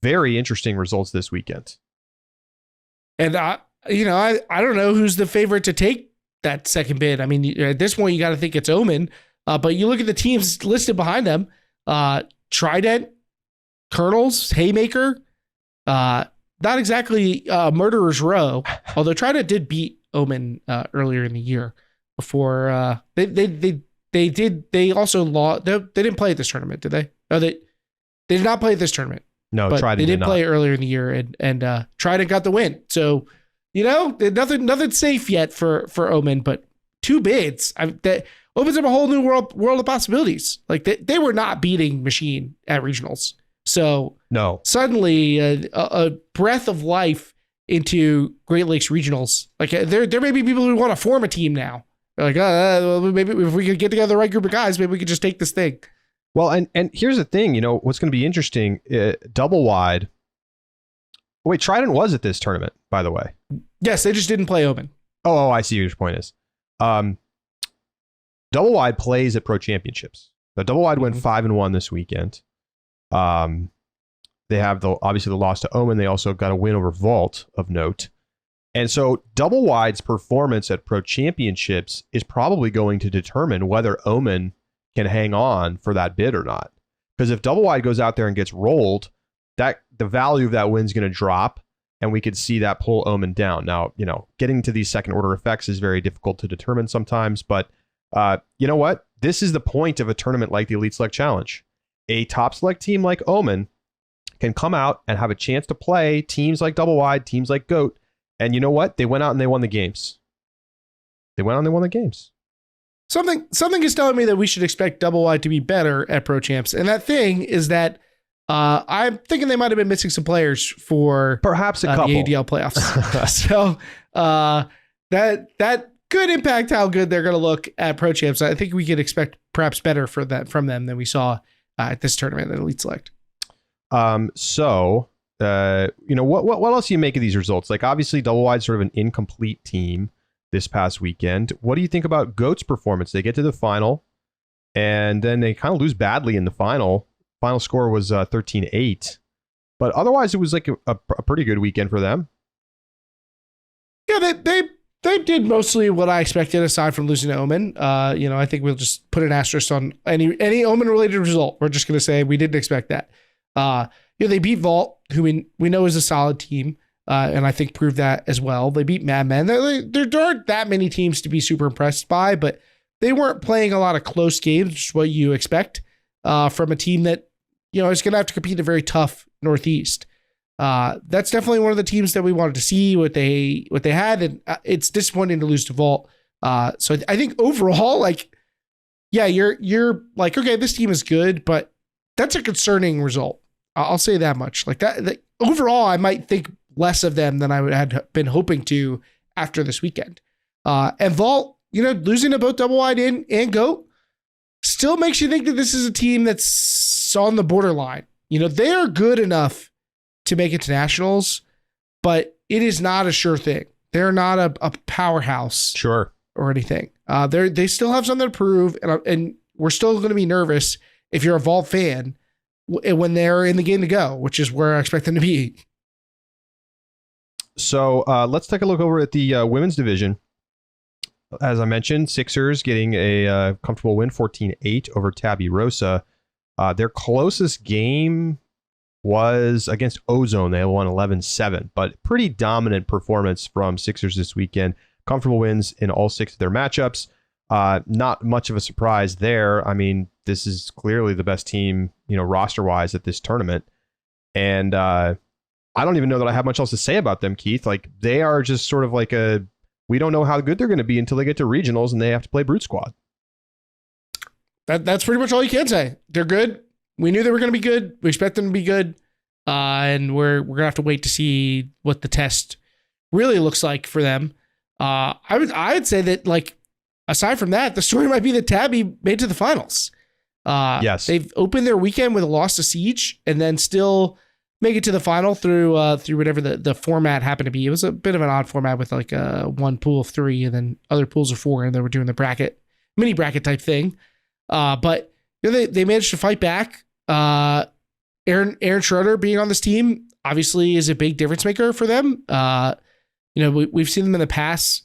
very interesting results this weekend. And I don't know who's the favorite to take that second bid. I mean, at this point, you got to think it's Omen. But you look at the teams listed behind them: Trident, Colonels, Haymaker. Not exactly Murderer's Row, although Trident did beat Omen earlier in the year. Before they also lost. They didn't play at this tournament, did they? No, they did not play at this tournament. No, but Trident they did not play earlier in the year, and Trident got the win. So nothing safe yet for Omen, but 2 bids. That opens up a whole new world of possibilities. Like they were not beating Machine at regionals, so no. Suddenly a breath of life into Great Lakes regionals. Like there may be people who want to form a team now. They're like, maybe if we could get together the right group of guys, maybe we could just take this thing. Well, and here's the thing, what's going to be interesting, double wide. Wait, Trident was at this tournament, by the way. Yes, they just didn't play Omen. Oh, I see what your point is. Double wide plays at Pro Championships. The double wide went 5-1 this weekend. They have obviously the loss to Omen. They also got a win over Vault of note. And so double wide's performance at Pro Championships is probably going to determine whether Omen can hang on for that bid or not. Because if double wide goes out there and gets rolled, that the value of that win is going to drop, and we could see that pull Omen down. Now, getting to these second order effects is very difficult to determine sometimes, but you know what? This is the point of a tournament like the Elite Select Challenge. A top select team like Omen can come out and have a chance to play teams like double wide, teams like Goat. And you know what? They went out and they won the games. Something is telling me that we should expect double wide to be better at Pro Champs. And that thing is that I'm thinking they might have been missing some players for perhaps a couple the AUDL playoffs. So that could impact how good they're going to look at Pro Champs. I think we could expect perhaps better from them than we saw at this tournament at Elite Select. What else do you make of these results? Like, obviously, double wide sort of an incomplete team this past weekend. What do you think about Goat's performance? They get to the final, and then they kind of lose badly in the final. Final score was 13-8. But otherwise, it was like a pretty good weekend for them. Yeah, they did mostly what I expected, aside from losing to Omen. I think we'll just put an asterisk on any Omen-related result. We're just going to say we didn't expect that. They beat Vault, who we know is a solid team, and I think proved that as well. They beat Madmen. There aren't that many teams to be super impressed by, but they weren't playing a lot of close games, which is what you expect from a team that is going to have to compete in a very tough Northeast. That's definitely one of the teams that we wanted to see what they had, and it's disappointing to lose to Vault. So I think overall, you're like, okay, this team is good, but that's a concerning result. I'll say that much. Like that overall, I might think less of them than I had been hoping to after this weekend. And Vault, losing to both double wide and Goat still makes you think that this is a team that's on the borderline. They are good enough to make it to nationals, but it is not a sure thing. They're not a powerhouse, sure, or anything. They still have something to prove, and we're still going to be nervous if you're a Vault fan when they're in the game to go, which is where I expect them to be. So let's take a look over at the women's division. As I mentioned, Sixers getting a comfortable win, 14-8 over Tabby Rosa. Their closest game was against Ozone. They won 11-7, but pretty dominant performance from Sixers this weekend. Comfortable wins in all 6 of their matchups. Not much of a surprise there. I mean, this is clearly the best team, roster-wise at this tournament. And I don't even know that I have much else to say about them, Keith. Like, they are just sort of like we don't know how good they're going to be until they get to regionals and they have to play Brute Squad. That's pretty much all you can say. They're good. We knew they were going to be good. We expect them to be good. And we're going to have to wait to see what the test really looks like for them. I'd say that, like, aside from that, the story might be that Tabby made to the finals. Yes. They've opened their weekend with a loss to Siege and then still make it to the final through whatever the format happened to be. It was a bit of an odd format with like one pool of 3 and then other pools of 4, and they were doing the mini bracket type thing. But they managed to fight back. Aaron Schroeder being on this team obviously is a big difference maker for them. We've seen them in the past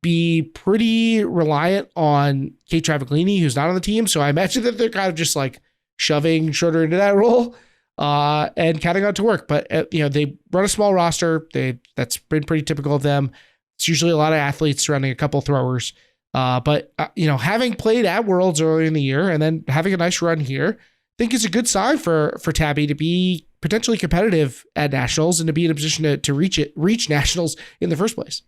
be pretty reliant on Kate Travaglini, who's not on the team. So I imagine that they're kind of just like shoving Schroeder into that role and counting on it to work. But they run a small roster. That's been pretty typical of them. It's usually a lot of athletes surrounding a couple throwers. But having played at Worlds earlier in the year and then having a nice run here, I think it's a good sign for Tabby to be potentially competitive at Nationals and to be in a position to reach Nationals in the first place.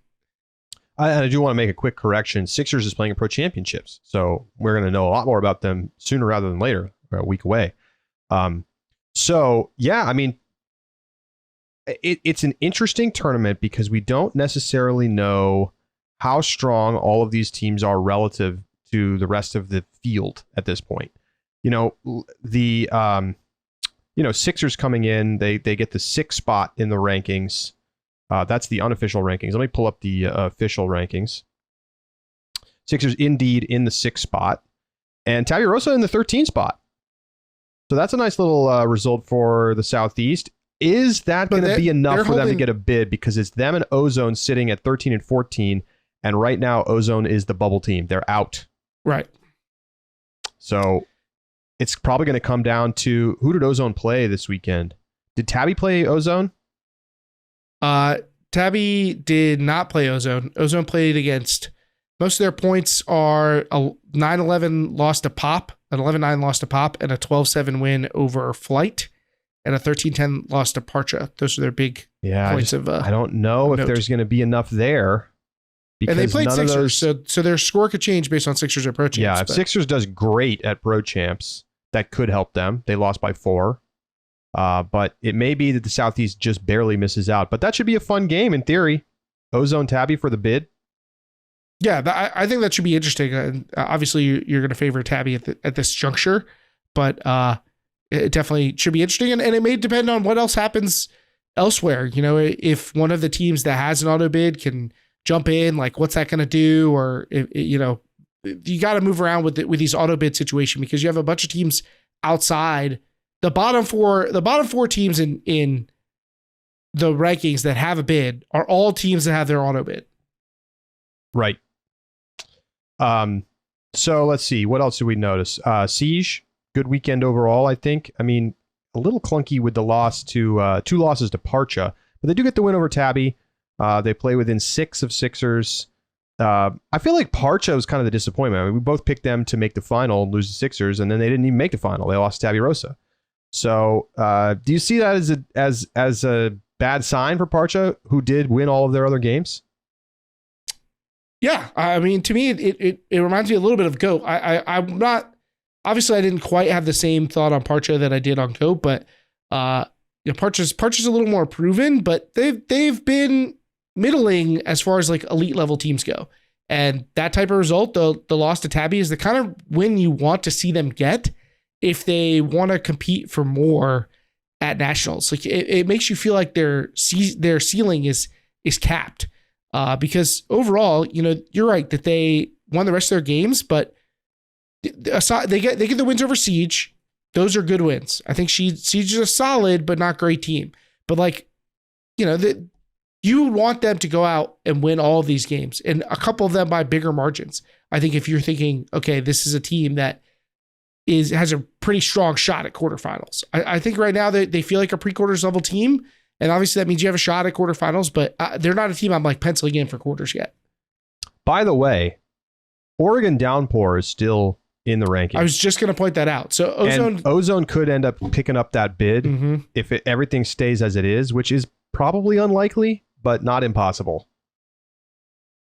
I do want to make a quick correction. Sixers is playing in Pro Championships, so we're going to know a lot more about them sooner rather than later, or a week away. It's an interesting tournament because we don't necessarily know how strong all of these teams are relative to the rest of the field at this point. The Sixers coming in, they get the 6th spot in the rankings. That's the unofficial rankings. Let me pull up the official rankings. Sixers indeed in the 6th spot, and Tabby Rosa in the 13th spot. So that's a nice little result for the Southeast. Is that going to be enough for them to get a bid? Because it's them and Ozone sitting at 13 and 14, and right now Ozone is the bubble team. They're out. Right. So it's probably going to come down to who did Ozone play this weekend? Did Tabby play Ozone? Tabby did not play Ozone. Ozone played against, most of their points are a 9-11 loss to Pop, an 11-9 loss to Pop, and a 12-7 win over Flight, and a 13-10 loss to Parcha. Those are their big points I don't know if there's going to be enough there. And they played Sixers, so their score could change based on Sixers or Pro Champs. Yeah, if Sixers does great at Pro Champs, that could help them. They lost by 4. But it may be that the Southeast just barely misses out. But that should be a fun game in theory. Ozone Tabby for the bid. Yeah, I think that should be interesting. Obviously, you're going to favor Tabby at this juncture, but it definitely should be interesting. And it may depend on what else happens elsewhere. If one of the teams that has an auto bid can jump in, like what's that going to do? Or you got to move around with these auto bid situation because you have a bunch of teams outside. The bottom four teams in the rankings that have a bid are all teams that have their auto bid. Right. So let's see. What else did we notice? Siege, good weekend overall, I think. I mean, a little clunky with the loss to 2 losses to Parcha, but they do get the win over Tabby. They play within 6 of Sixers. I feel like Parcha was kind of the disappointment. I mean, we both picked them to make the final and lose the Sixers, and then they didn't even make the final. They lost to Tabby Rosa. So, do you see that as a bad sign for Parcha, who did win all of their other games? Yeah, I mean, to me, it reminds me a little bit of GOAT. I'm not, obviously, I didn't quite have the same thought on Parcha that I did on GOAT, but Parcha's a little more proven, but they've been middling as far as like elite level teams go. And that type of result, the loss to Tabby, is the kind of win you want to see them get if they want to compete for more at Nationals. Like it makes you feel like their ceiling is capped. Because overall, you're right that they won the rest of their games, but they get the wins over Siege. Those are good wins. I think Siege is a solid but not great team. But you want them to go out and win all of these games, and a couple of them by bigger margins. I think if you're thinking, okay, this is a team that has a pretty strong shot at quarterfinals. I think right now they feel like a pre-quarters level team. And obviously that means you have a shot at quarterfinals, but they're not a team I'm like penciling in for quarters yet. By the way, Oregon Downpour is still in the rankings. I was just going to point that out. So Ozone could end up picking up that bid if everything stays as it is, which is probably unlikely, but not impossible.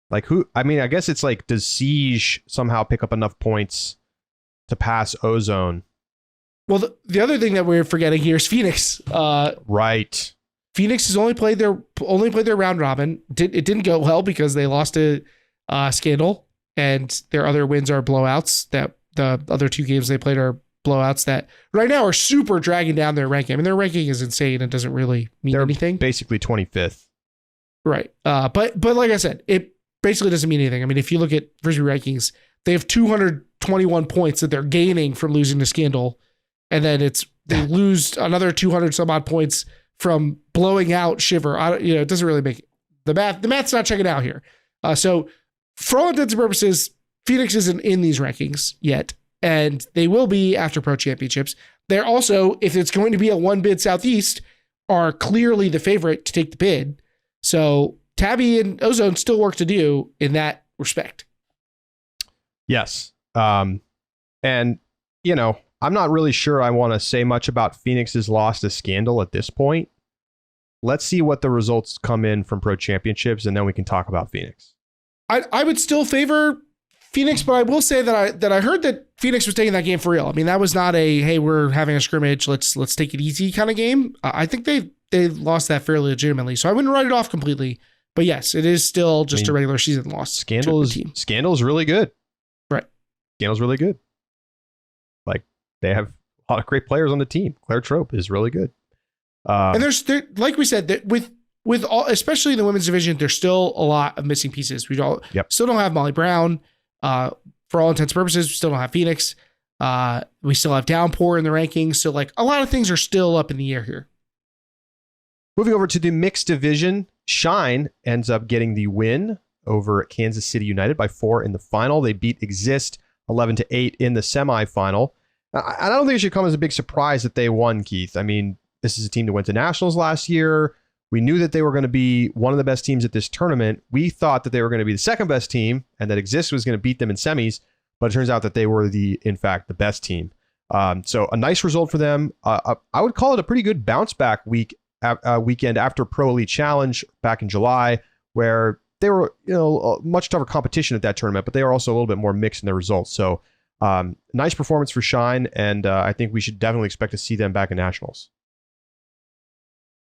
Like I guess it's like, does Siege somehow pick up enough points to pass Ozone? Well, the other thing that we're forgetting here is Phoenix. Right. Phoenix has only played their round robin. It didn't go well because they lost to Scandal, and their other wins are blowouts. That the other 2 games they played are blowouts that right now are super dragging down their ranking. I mean, their ranking is insane. It doesn't really mean anything. Basically 25th. Right. But like I said, it basically doesn't mean anything. I mean, if you look at Frisbee rankings, they have 221 points that they're gaining from losing to Scandal. And then they lose another 200 some odd points from blowing out Shiver. It doesn't really make the math's not checking out here. So for all intents and purposes, Phoenix isn't in these rankings yet, and they will be after Pro Championships. They're also, if it's going to be a one bid Southeast, are clearly the favorite to take the bid. So Tabby and Ozone still work to do in that respect. Yes. And, I'm not really sure I want to say much about Phoenix's loss to Scandal at this point. Let's see what the results come in from Pro Championships, and then we can talk about Phoenix. I would still favor Phoenix, but I will say that I heard that Phoenix was taking that game for real. I mean, that was not a, hey, we're having a scrimmage, let's take it easy kind of game. I think they lost that fairly legitimately, so I wouldn't write it off completely. But yes, it is still just a regular season loss. Scandal's really good. Right. Scandal's really good. Like, they have a lot of great players on the team. Claire Trope is really good. And there's like we said, that with all, especially in the women's division, there's still a lot of missing pieces. We still don't have Molly Brown. For all intents and purposes, we still don't have Phoenix. We still have Downpour in the rankings. So like a lot of things are still up in the air here. Moving over to the mixed division, Shine ends up getting the win over Kansas City United by 4 in the final. They beat Exist 11-8 in the semifinal. I don't think it should come as a big surprise that they won, Keith. I mean, this is a team that went to nationals last year. We knew that they were going to be one of the best teams at this tournament. We thought that they were going to be the second best team and that Exist was going to beat them in semis, but it turns out that they were in fact, the best team. So a nice result for them. I would call it a pretty good bounce back weekend after Pro Elite Challenge back in July, where they were, a much tougher competition at that tournament, but they were also a little bit more mixed in their results. So nice performance for Shine, and I think we should definitely expect to see them back in nationals.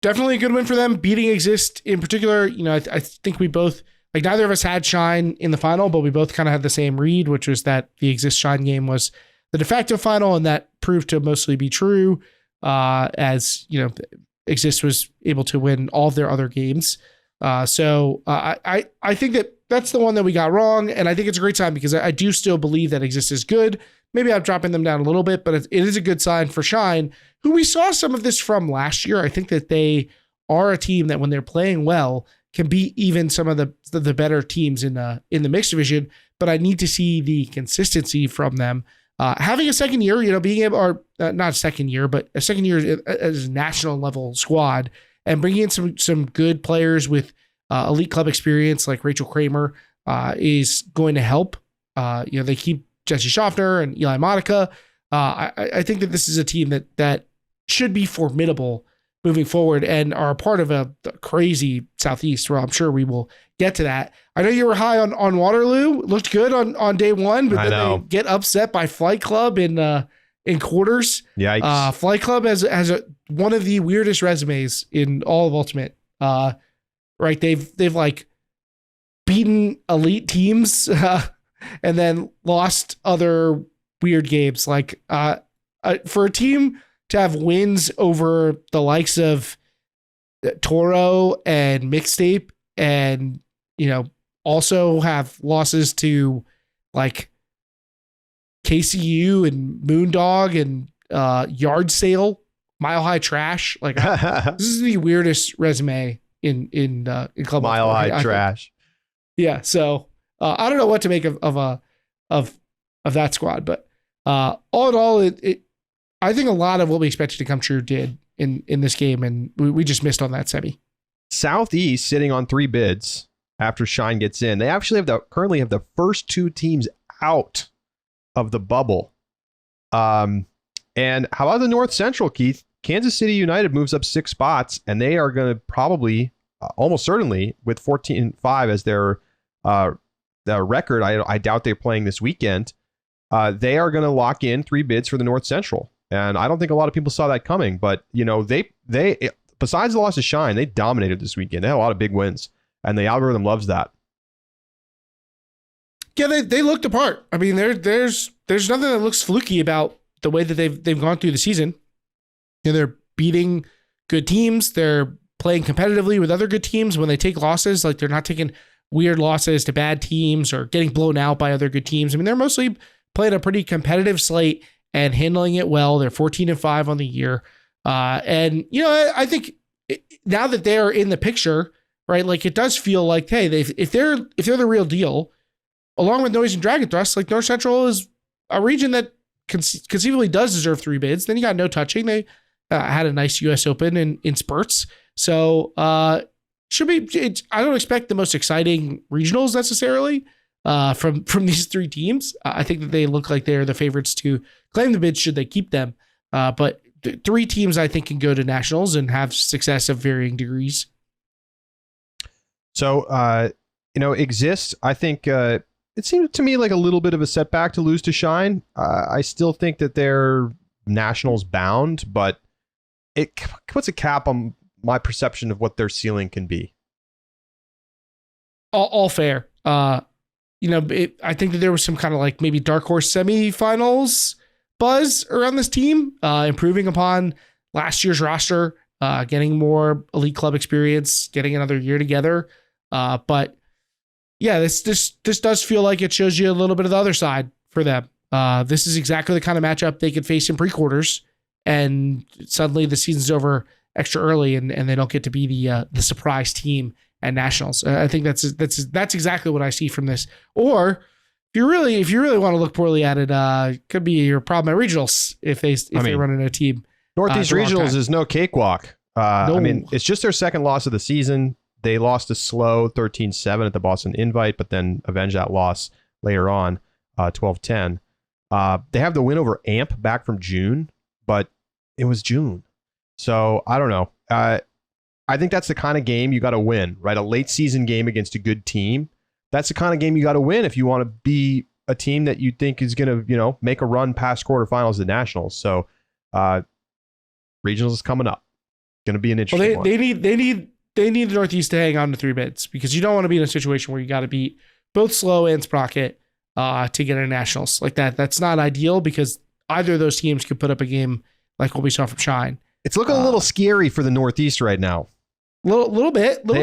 Definitely a good win for them. Beating Exist in particular, I think we both, like, neither of us had Shine in the final, but we both kind of had the same read, which was that the Exist Shine game was the de facto final, and that proved to mostly be true, as Exist was able to win all of their other games. So I think that's the one that we got wrong, and I think it's a great sign because I do still believe that Exist is good. Maybe I'm dropping them down a little bit, but it is a good sign for Shine, who we saw some of this from last year. I think that they are a team that when they're playing well can beat even some of the better teams in the mixed division, but I need to see the consistency from them. Having a second year, being able, or not a second year, but a second year as a national level squad and bringing in some good players with elite club experience like Rachel Kramer is going to help. They keep Jesse Schaffner and Eli Monica. I think that this is a team that should be formidable moving forward and are a part of a crazy Southeast. Well, I'm sure we will get to that. I know you were high on Waterloo. Looked good on day one, but then they get upset by Flight Club in quarters. Yikes. Flight Club has one of the weirdest resumes in all of Ultimate. Right? They've like beaten elite teams and then lost other weird games. Like for a team to have wins over the likes of Toro and Mixtape and, also have losses to like KCU and Moondog and Yard Sale, Mile High Trash. Like this is the weirdest resume in club. Mile High Trash. Yeah. So I don't know what to make of that squad, but all in all, I think a lot of what we expected to come true did in this game, and we just missed on that semi. Southeast sitting on 3 bids after Shine gets in. They actually currently have the first 2 teams out of the bubble. And how about the North Central, Keith? Kansas City United moves up 6 spots, and they are going to probably, almost certainly, with 14-5 as their record. I doubt they're playing this weekend. They are going to lock in 3 bids for the North Central. And I don't think a lot of people saw that coming, but they besides the loss of Shine, they dominated this weekend. They had a lot of big wins, and the algorithm loves that. Yeah, they looked apart. I mean, there's nothing that looks fluky about the way that they've gone through the season, they're beating good teams. They're playing competitively with other good teams. When they take losses, like they're not taking weird losses to bad teams or getting blown out by other good teams. I mean, they're mostly playing a pretty competitive slate and handling it well. They're 14-5 on the year. And, I think now that they're in the picture, right, like it does feel like, hey, if they're the real deal, along with Noise and Dragon Thrust, like North Central is a region that conceivably does deserve 3 bids. Then you got No Touching. They had a nice U.S. Open in spurts. So should be. I don't expect the most exciting regionals necessarily from these 3 teams. I think that they look like they're the favorites to claim the bids should they keep them. But 3 teams I think can go to nationals and have success of varying degrees. So Exist. I think it seemed to me like a little bit of a setback to lose to Shine. I still think that they're nationals bound, but it puts a cap on my perception of what their ceiling can be. All fair. I think that there was some kind of like maybe dark horse semifinals buzz around this team, improving upon last year's roster, getting more elite club experience, getting another year together. But yeah, this does feel like it shows you a little bit of the other side for them. This is exactly the kind of matchup they could face in pre-quarters, and suddenly the season's over extra early, and they don't get to be the surprise team at nationals. I think that's exactly what I see from this. Or if you really want to look poorly at it, could be your problem at regionals if they run in a team. Northeast regionals is no cakewalk. No. I mean, it's just their second loss of the season. They lost to Slow 13-7 at the Boston Invite, but then avenged that loss later on, 12-10. They have the win over AMP back from June, but it was June. So I don't know. I think that's the kind of game you got to win, right? A late season game against a good team. That's the kind of game you got to win if you want to be a team that you think is going to, make a run past quarterfinals of the Nationals. So regionals is coming up. Going to be an interesting one. They need the Northeast to hang on to 3 bids, because you don't want to be in a situation where you got to beat both Slow and Sprocket to get a nationals like that. That's not ideal, because either of those teams could put up a game like what we saw from Shine. It's looking a little scary for the Northeast right now. Little bit, but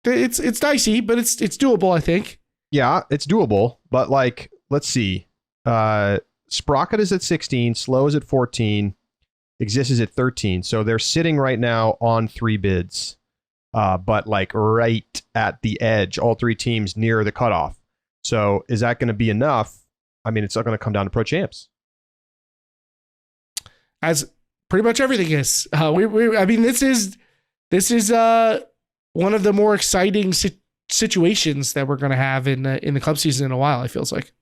it's dicey, but it's doable, I think. Yeah, it's doable, but let's see. Sprocket is at 16, Slow is at 14, Exist is at 13. So they're sitting right now on 3 bids, but right at the edge, all 3 teams near the cutoff. So is that going to be enough? I mean, it's not going to come down to pro champs. As pretty much everything is. This is one of the more exciting situations that we're going to have in the club season in a while, it feels like.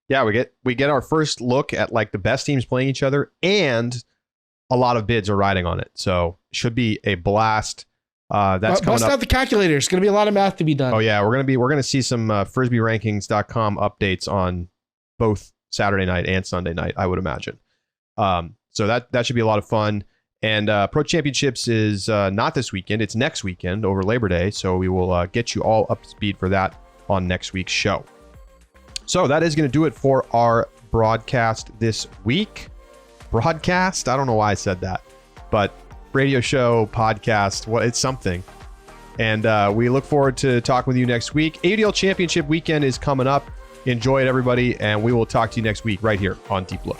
Yeah, we get our first look at the best teams playing each other, and a lot of bids are riding on it. So should be a blast. That's coming up. Bust out the calculator. It's going to be a lot of math to be done. Oh yeah, we're going to see some frisbeerankings.com updates on both Saturday night and Sunday night, I would imagine. So that should be a lot of fun. And Pro Championships is not this weekend. It's next weekend over Labor Day. So we will get you all up to speed for that on next week's show. So that is going to do it for our broadcast this week. Broadcast? I don't know why I said that, but radio show, podcast, it's something. And we look forward to talking with you next week. AUDL Championship weekend is coming up. Enjoy it, everybody, and we will talk to you next week right here on Deep Look.